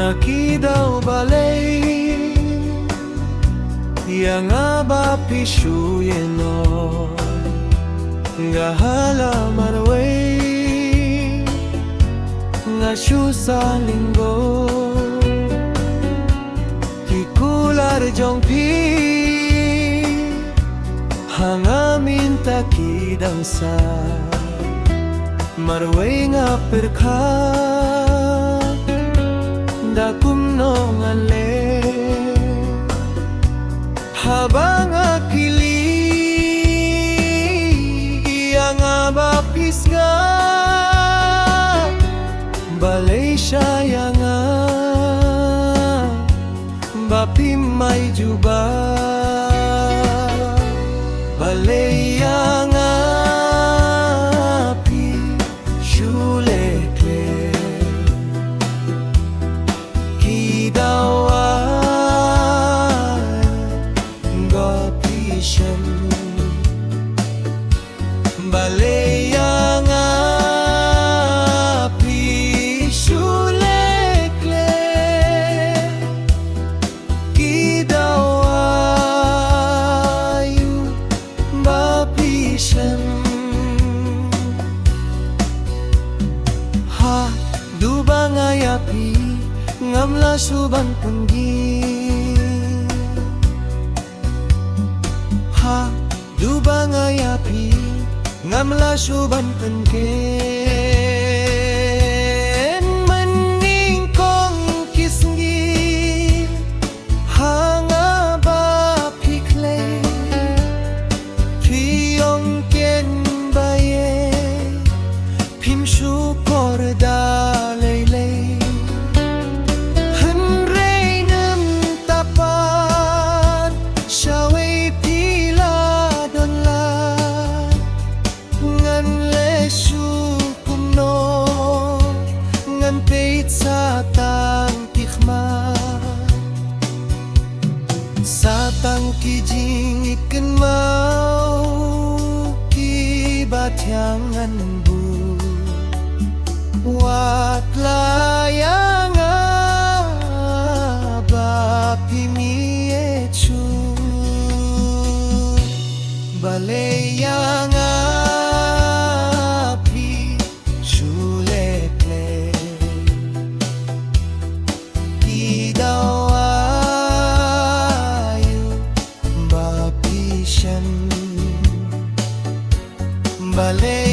Nakidaw balay yang abapisuyen no gahala marway nga syusa linggo kikular jong pi hangamin takidang sa marway nga perka dakum nong ale habang akili yang abapis nga balay siya yang bapim may juba balay yang api shulekle balay yang api shulekle kidawayu bapisyan ha dubang ayapi ngamla suban penggi ha dubang ayapi ngamla suban penken mening kong kisngi hanga ba pikle piyong ken baye pim syukor dalele henrei nem tapat syaway pila donla ngan lesu kumno ngan peit sa tang tikma sa tang kijing ikan mau ki batyangan bu wat layang bapi miechu balay yang Balei